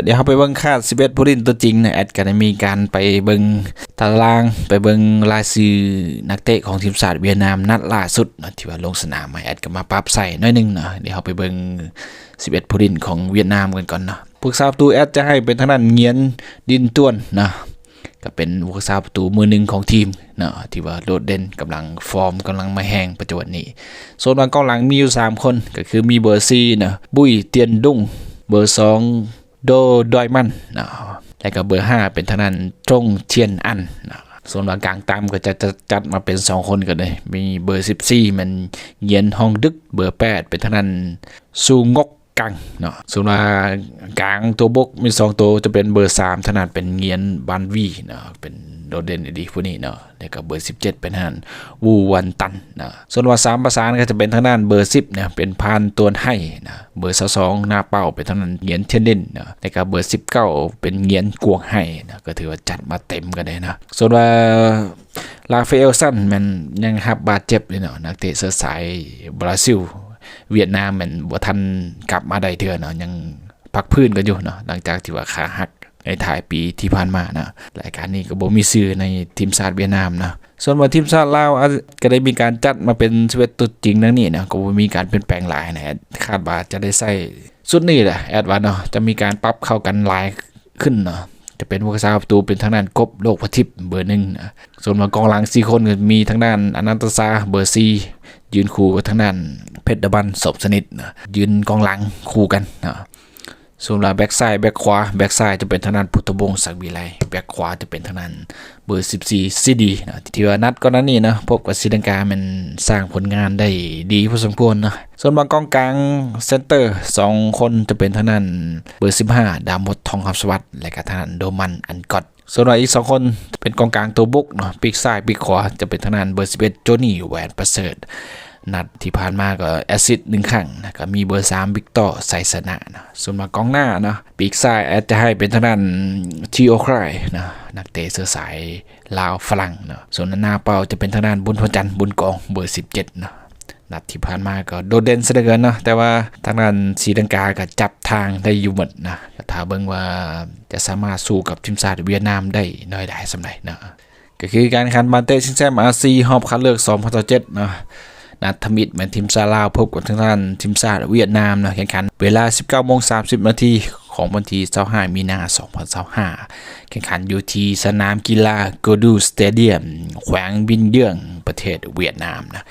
เดี๋ยวเราไปเบิ่งคาด11ผู้เล่นตัวจริงนะแอดก็ได้มีการไปเบิ่งตารางไปเบิ่งรายชื่อนักเตะของทีมชาติเวียดนามนัดล่าสุดนะที่ว่าลงสนามแอดก็มาปรับใส่น้อยนึงนะเดี๋ยวเราไปเบิ่ง11ผู้เล่นของเวียดนามกันก่อนเนาะผู้สาประตูแอดจะให้เป็นทางด้านเงียนดินต้วนนะก็เป็นผู้สาประตูมือหนึ่งของทีมเนาะที่ว่าโดดเด่นกำลังฟอร์มกำลังมาแห้งปัจจุบันนี้ส่วนวางกองหลังมีอยู่3คนก็คือมีเบอร์4นะบุ้ยเตียนดุ้งเบอร์2โดดอยมันนะแล้วก็เบอร์5เป็นทางด้านจงเทียนอันนะส่วนวางกลางตามก็จะจัดมาเป็น2คนกันเลยมีเบอร์14มันเยียนฮองดึกเบอร์8เป็นทางด้านซูงกกังเนาะส่วนว่ากลางตัวบกมี2ตัวจะเป็นเบอร์3ถนัดเป็นเงียนบันวีเนาะเป็นโดดเด่นดีผู้นี้เนาะแล้วก็เบอร์17เป็นทางด้านวูวันตันนะส่วนว่า3ประสานก็จะเป็นทางด้านเบอร์10เนี่ยเป็นพานตวนให้นะเบอร์22หน้าเป้าเป็นทางด้านเงียนเทียนเด่นนะแล้วก็เบอร์19เป็นเงียนกวงให้นะก็ถือว่าจัดมาเต็มกันเลยนะส่วนว่าลาเฟลซันมันยังรับบาดเจ็บเลยเนาะนักเตะเสื้อสายบราซิลเวียดนามมันบ่ทันกลับมาได้เทื่อเนาะยังพักพื้นกันอยู่เนาะหลังจากที่ว่าขาหักในถ่ายปีที่ผ่านมานะรายการนี้ก็บ่มีชื่อในทีมชาติเวียดนามนะส่วนว่าทีมชาติลาวก็ได้มีการจัดมาเป็น11ตัวจริงดังนี้นะก็บ่มีการเปลี่ยนแปลงหลายนะคาดว่าจะได้ใช้สุดนี้แหละแอดว่าเนาะจะมีการปรับเข้ากันหลายขึ้นเนาะจะเป็นผู้รักษาประตูเป็นทางด้านกบโลกพทิพย์เบอร์1นะส่วนว่ากองหลัง4คนก็มีทางด้านอนันตซาเบอร์4ยืนคู่กับทางด้านเพชรดบันศพสนิทนะยืนกองหลังคู่กันนะส่วนแบ็กซ้ายแบ็กขวาแบ็กซ้ายจะเป็นทางด้านพุทธบงศ์ศักดิ์วิไลแบ็กขวาจะเป็นทางด้านเบอร์14ซีดีนะที่ว่านัดก่อนนั้นนี่นะพบกับศรีลังกามันสร้างผลงานได้ดีพอสมควรนะส่วนบางกองกลางเซนเตอร์2คนจะเป็นทางด้านเบอร์15ดามดทองคำสวัสดิ์และก็ทางด้านโดมันอันกอดส่วนอีก2คนเป็นกองกลางตัวบุกเนาะปีกซ้ายปีกขวาจะเป็นทางด้านเบอร์11โจนี่แหวนประเสริฐนัดที่ผ่านมาก็แอซิด1ครั้งนะก็มีเบอร์3วิกตอร์ไซสนะนะส่วนมากองหน้าเนาะปีกซ้ายจะให้เป็นทางด้านทีโอครายนะนักเตะเสื้อสายลาวฝรั่งเนาะส่วนหน้าเป้าจะเป็นทางด้านบุญพจันทร์บุญกองเบอร์17เนาะนัดที่ผ่านมาก็โดดเด่นซะเหลือเกินเนาะแต่ว่าทางด้านศรีลังกาก็จับทางได้อยู่หมดนะถ้าเบิ่งว่าจะสามารถสู้กับทีมชาติเวียดนามได้น้อยได้สำใดนะก็คือการแข่งขันบาเต้ชิงแชมป์อาซีรอบคัดเลือก2027เนาะนัดทมิตเหมือนทีมชาติลาวพบกับทางด้านทีมชาติเวียดนามนะแข่งขันเวลา 19:30 นาทีของวันที่25มีนาคม2025แข่งขันอยู่ที่สนามกีฬาโกดูสเตเดียมแขวงบินเยื่องประเทศเวียดนามนะ